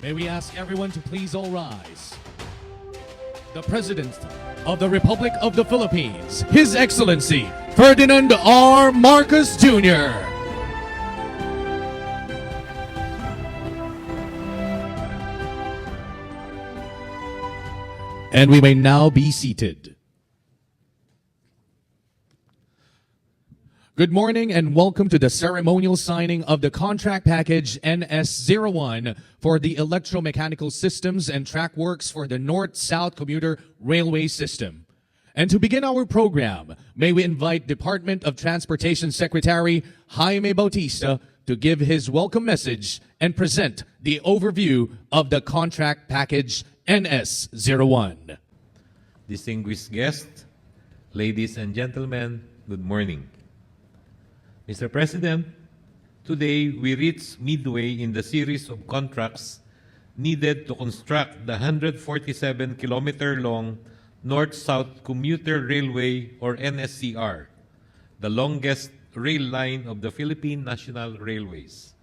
May we ask everyone to please all rise. The President of the Republic of the Philippines, His Excellency Ferdinand R. Marcos Jr. And we may now be seated. Good morning and welcome to the ceremonial signing of the Contract Package NS01 for the electromechanical systems and track works for the North-South Commuter Railway System. And to begin our program, may we invite Department of Transportation Secretary Jaime Bautista to give his welcome message and present the overview of the Contract Package NS01. Distinguished guests, ladies and gentlemen, good morning. Mr. President, today we reach midway in the series of contracts needed to construct the 147-kilometer-long North-South Commuter Railway or NSCR, the longest rail line of the Philippine National Railways.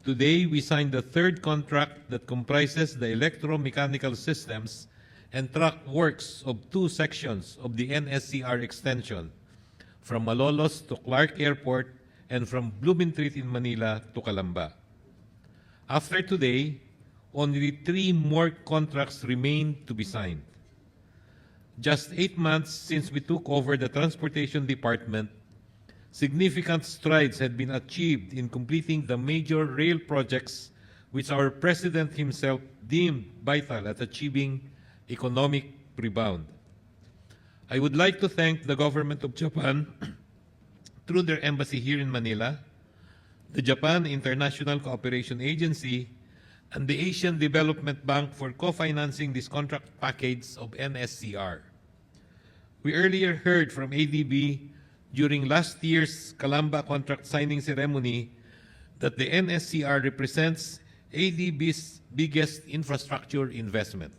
Today, we signed the third contract that comprises the electromechanical systems and track works of two sections of the NSCR extension, from Malolos to Clark Airport and from Blumentritt in Manila to Calamba. After today, only 3 more contracts remain to be signed. Just 8 months since we took over the Transportation Department, significant strides had been achieved in completing the major rail projects which our President himself deemed vital at achieving economic rebound. I would like to thank the government of Japan through their embassy here in Manila, the Japan International Cooperation Agency, and the Asian Development Bank for co-financing this contract package of NSCR. We earlier heard from ADB during last year's Calamba contract signing ceremony that the NSCR represents ADB's biggest infrastructure investment.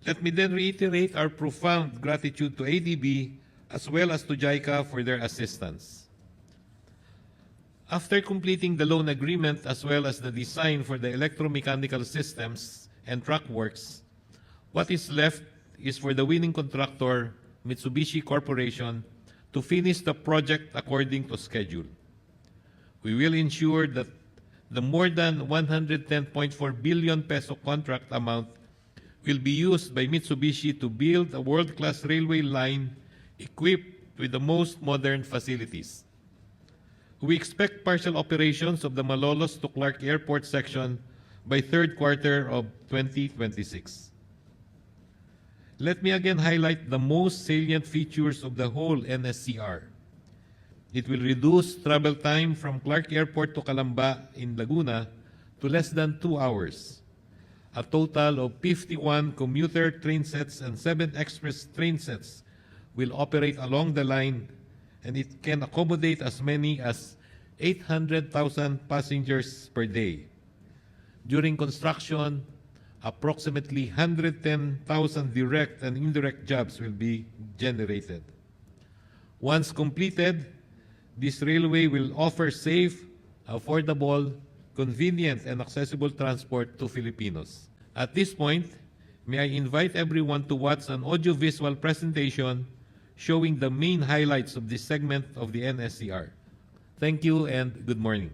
Let me then reiterate our profound gratitude to ADB as well as to JICA for their assistance. After completing the loan agreement as well as the design for the electromechanical systems and track works, what is left is for the winning contractor, Mitsubishi Corporation, to finish the project according to schedule. We will ensure that the more than 110.4 billion peso contract amount will be used by Mitsubishi to build a world-class railway line equipped with the most modern facilities. We expect partial operations of the Malolos to Clark Airport section by third quarter of 2026. Let me again highlight the most salient features of the whole NSCR. It will reduce travel time from Clark Airport to Calamba in Laguna to less than 2 hours. A total of 51 commuter train sets and 7 express train sets will operate along the line, and it can accommodate as many as 800,000 passengers per day. During construction, approximately 110,000 direct and indirect jobs will be generated. Once completed, this railway will offer safe, affordable, convenient, and accessible transport to Filipinos. At this point, may I invite everyone to watch an audiovisual presentation showing the main highlights of this segment of the NSCR. Thank you and good morning.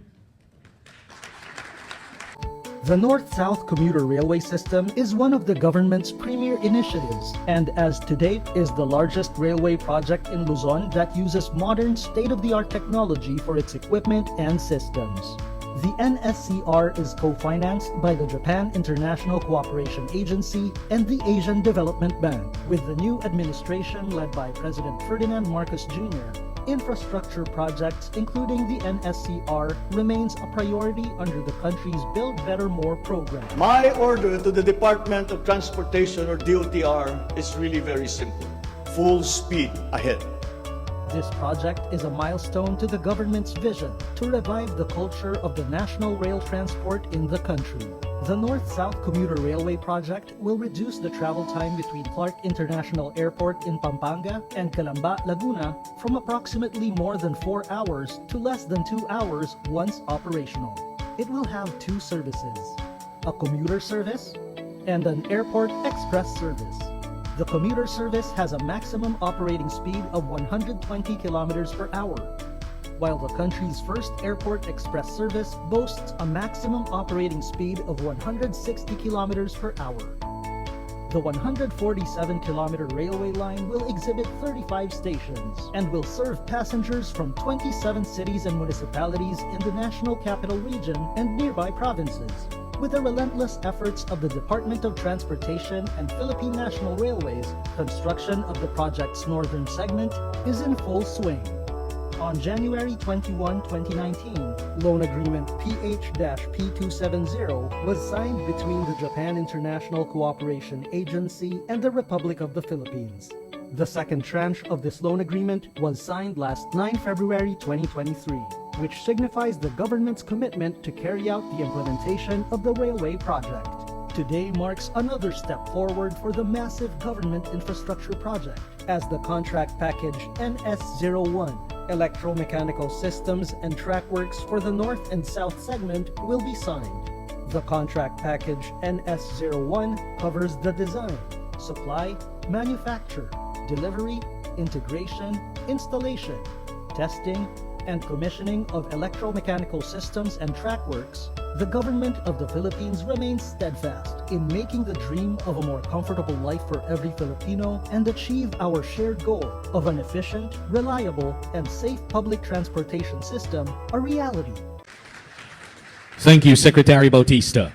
The North-South Commuter Railway System is one of the government's premier initiatives and as to date is the largest railway project in Luzon that uses modern state-of-the-art technology for its equipment and systems. The NSCR is co-financed by the Japan International Cooperation Agency and the Asian Development Bank. With the new administration led by President Ferdinand Marcos Jr., infrastructure projects including the NSCR remains a priority under the country's Build Better More program. My order to the Department of Transportation or DOTR is really very simple. Full speed ahead. This project is a milestone to the government's vision to revive the culture of the national rail transport in the country. The North-South Commuter Railway project will reduce the travel time between Clark International Airport in Pampanga and Calamba, Laguna from approximately more than 4 hours to less than 2 hours once operational. It will have 2 services: a commuter service, and an airport express service. The commuter service has a maximum operating speed of 120 kilometers per hour, while the country's first airport express service boasts a maximum operating speed of 160 kilometers per hour. The 147-kilometer railway line will exhibit 35 stations and will serve passengers from 27 cities and municipalities in the National Capital Region and nearby provinces. With the relentless efforts of the Department of Transportation and Philippine National Railways, construction of the project's northern segment is in full swing. On January 21, 2019, Loan Agreement PH-P270 was signed between the Japan International Cooperation Agency and the Republic of the Philippines. The second tranche of this loan agreement was signed last 9 February 2023, which signifies the government's commitment to carry out the implementation of the railway project. Today marks another step forward for the massive government infrastructure project, as the Contract Package NS01, Electromechanical Systems and Track Works for the North and South segment, will be signed. The Contract Package NS01 covers the design, supply, manufacture, delivery, integration, installation, testing, and commissioning of electromechanical systems and track works. The government of the Philippines remains steadfast in making the dream of a more comfortable life for every Filipino and achieve our shared goal of an efficient, reliable, and safe public transportation system a reality. Thank you, Secretary Bautista.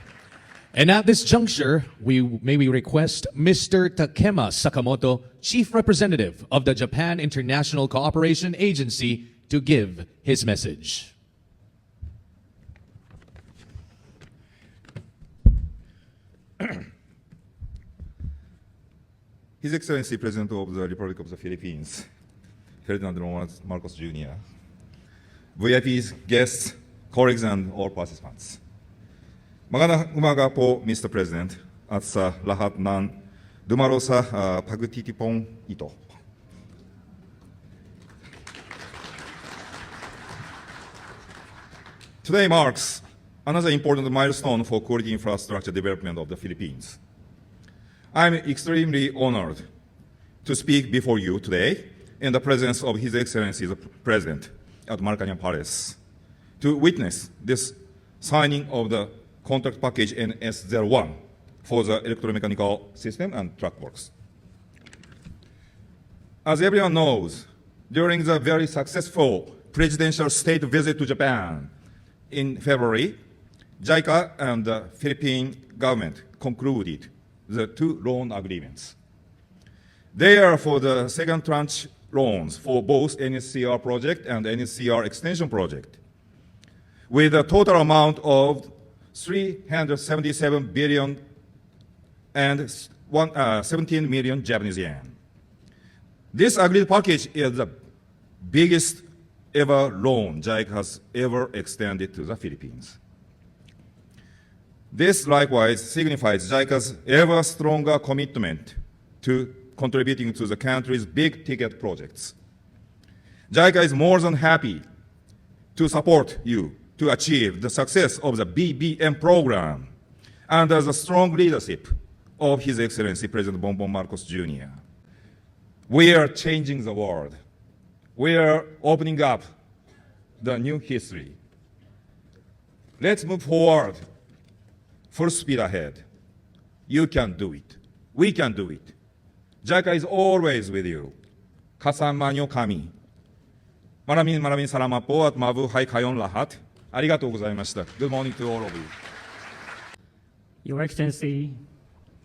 And at this juncture, we request Mr. Takema Sakamoto, Chief Representative of the Japan International Cooperation Agency, to give his message. His Excellency President of the Republic of the Philippines, Ferdinand R. Marcos Jr., VIPs, guests, colleagues, and all participants. Magandang umaga po, Mr. President, at sa lahat ng dumalo sa pagtitipon ito. Today marks another important milestone for quality infrastructure development of the Philippines. I'm extremely honored to speak before you today in the presence of His Excellency the President at Malacanang Palace to witness this signing of the Contract Package NS01 for the electromechanical system and track works. As everyone knows, during the very successful presidential state visit to Japan in February, JICA and the Philippine government concluded the two loan agreements. They are for the second tranche loans for both NSCR project and NSCR extension project, with a total amount of 377 billion and 17 million Japanese yen. This agreed package is the biggest ever loan JICA has ever extended to the Philippines. This likewise signifies JICA's ever stronger commitment to contributing to the country's big-ticket projects. JICA is more than happy to support you to achieve the success of the BBM program under the strong leadership of His Excellency President Bongbong Marcos Jr. We are changing the world. We are opening up the new history. Let's move forward. Full speed ahead. You can do it. We can do it. JICA is always with you. Kasama nyo kami. Maraming salamat po at mabuhay kayong lahat. Arigatou gozaimashita. Good morning to all of you. Your Excellency,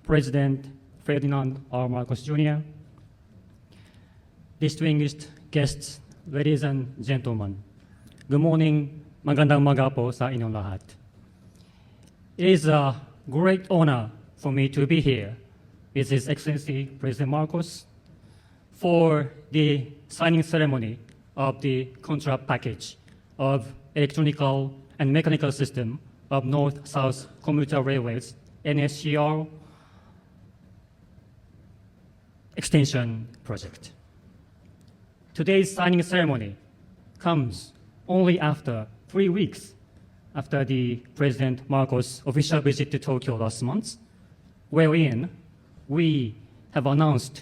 President Ferdinand R. Marcos Jr., distinguished guests, ladies and gentlemen, good morning, magandang umaga po sa inyong lahat. It is a great honor for me to be here with His Excellency President Marcos for the signing ceremony of the contract package of electronical and mechanical system of North-South Commuter Railways NSCR extension project. Today's signing ceremony comes only after 3 weeks after the President Marcos' official visit to Tokyo last month, wherein we have announced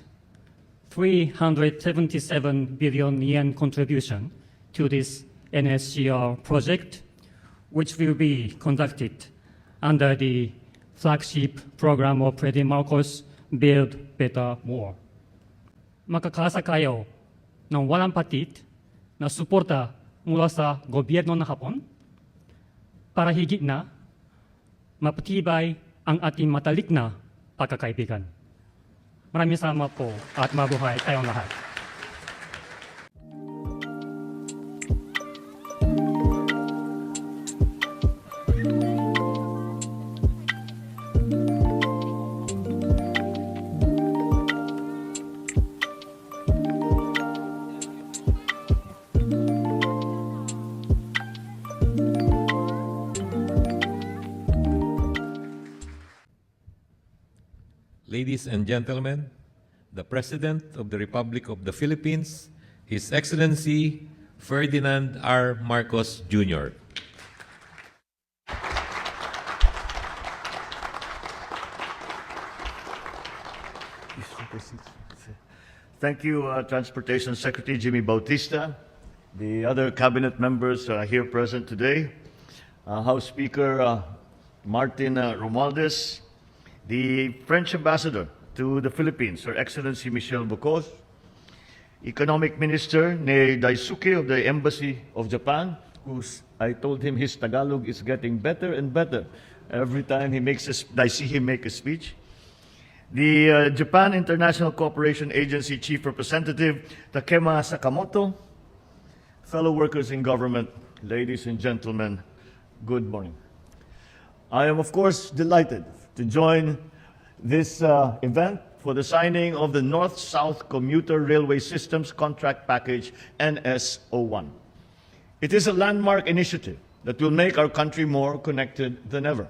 377 billion yen contribution to this NSCR project, which will be conducted under the flagship program of President Marcos, Build Better More. Makakasa kayo ng walang patid na suporta mula sa gobyerno ng Hapon para higit na mapatibay ang ating matalik na pagkakaibigan. Maraming salamat po at mabuhay tayong lahat. Ladies and gentlemen, the President of the Republic of the Philippines, His Excellency Ferdinand R. Marcos Jr. Thank you, Transportation Secretary Jimmy Bautista, the other cabinet members here present today, House Speaker Martin Romualdez, the French Ambassador to the Philippines, Her Excellency Michelle Bocos, Economic Minister Ne Daisuke of the Embassy of Japan, I told him his Tagalog is getting better and better every time I see him make a speech. The Japan International Cooperation Agency Chief Representative Takema Sakamoto, fellow workers in government, ladies and gentlemen, good morning. I am, of course, delighted to join this event for the signing of the North-South Commuter Railway System's Contract Package NS01. It is a landmark initiative that will make our country more connected than ever.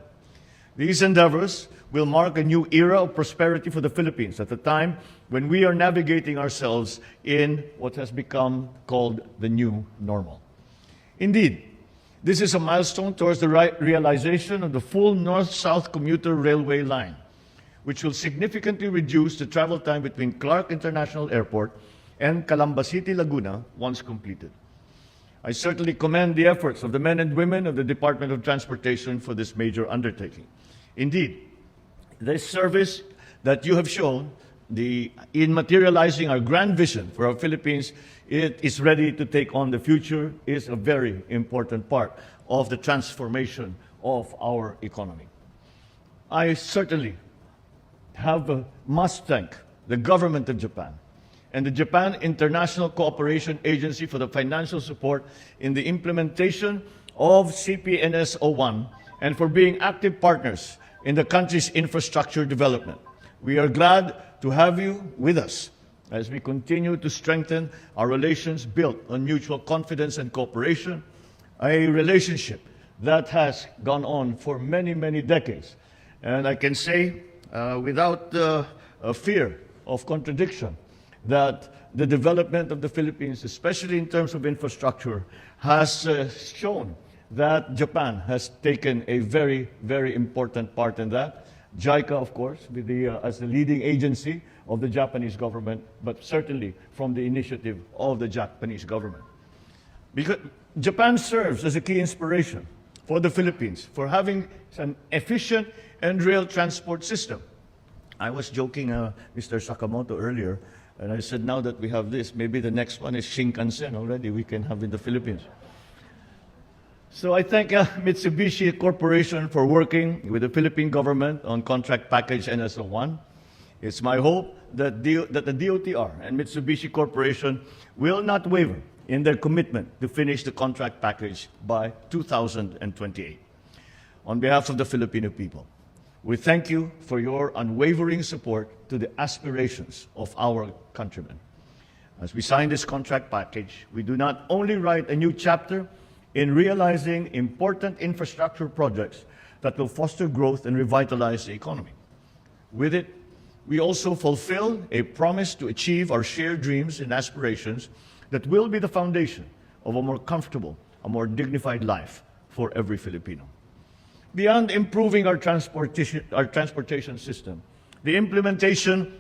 These endeavors will mark a new era of prosperity for the Philippines at a time when we are navigating ourselves in what has become called the new normal. Indeed, this is a milestone towards the realization of the full North-South Commuter Railway line, which will significantly reduce the travel time between Clark International Airport and Calamba City, Laguna, once completed. I certainly commend the efforts of the men and women of the Department of Transportation for this major undertaking. Indeed, this service that you have shown in materializing our grand vision for our Philippines, it is ready to take on the future, is a very important part of the transformation of our economy. I certainly must thank the government of Japan and the Japan International Cooperation Agency for the financial support in the implementation of CPNS01 and for being active partners in the country's infrastructure development. We are glad to have you with us as we continue to strengthen our relations built on mutual confidence and cooperation, a relationship that has gone on for many, many decades. And I can say without a fear of contradiction that the development of the Philippines, especially in terms of infrastructure, has shown that Japan has taken a very, very important part in that. JICA, of course, as the leading agency of the Japanese government, but certainly from the initiative of the Japanese government. Because Japan serves as a key inspiration for the Philippines for having an efficient and rail transport system. I was joking, Mr. Sakamoto, earlier, and I said, now that we have this, maybe the next one is Shinkansen already we can have in the Philippines. So I thank Mitsubishi Corporation for working with the Philippine government on Contract Package NS01. It's my hope that the DOTR and Mitsubishi Corporation will not waver in their commitment to finish the contract package by 2028. On behalf of the Filipino people, we thank you for your unwavering support to the aspirations of our countrymen. As we sign this contract package, we do not only write a new chapter in realizing important infrastructure projects that will foster growth and revitalize the economy. With it, we also fulfill a promise to achieve our shared dreams and aspirations that will be the foundation of a more comfortable, a more dignified life for every Filipino. Beyond improving our transportation system, the implementation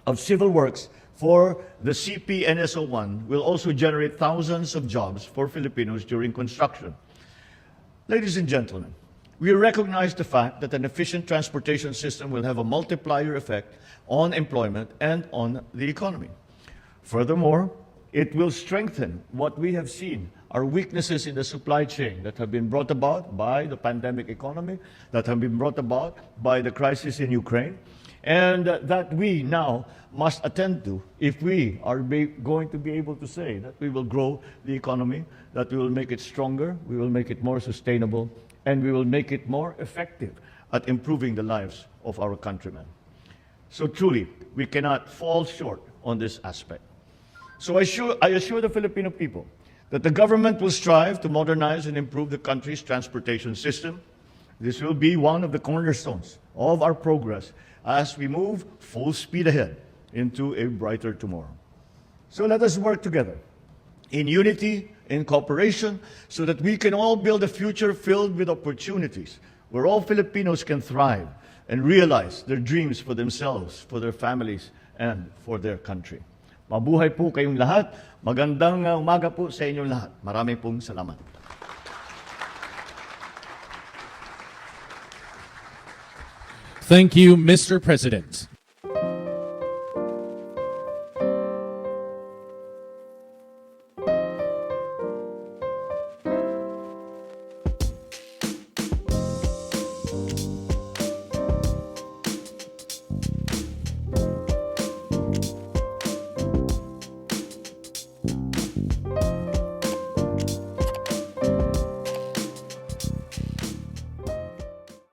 of civil works for the CP NS01 will also generate thousands of jobs for Filipinos during construction. Ladies and gentlemen, we recognize the fact that an efficient transportation system will have a multiplier effect on employment and on the economy. Furthermore, it will strengthen what we have seen are weaknesses in the supply chain that have been brought about by the pandemic economy, that have been brought about by the crisis in Ukraine, and that we now must attend to if we are going to be able to say that we will grow the economy, that we will make it stronger, we will make it more sustainable, and we will make it more effective at improving the lives of our countrymen. So truly, we cannot fall short on this aspect. So I assure the Filipino people that the government will strive to modernize and improve the country's transportation system. This will be one of the cornerstones of our progress as we move full speed ahead into a brighter tomorrow. So let us work together in unity, in cooperation, so that we can all build a future filled with opportunities where all Filipinos can thrive and realize their dreams for themselves, for their families, and for their country. Mabuhay po kayong lahat. Magandang umaga po sa inyong lahat. Maraming pong salamat. Thank you, Mr. President.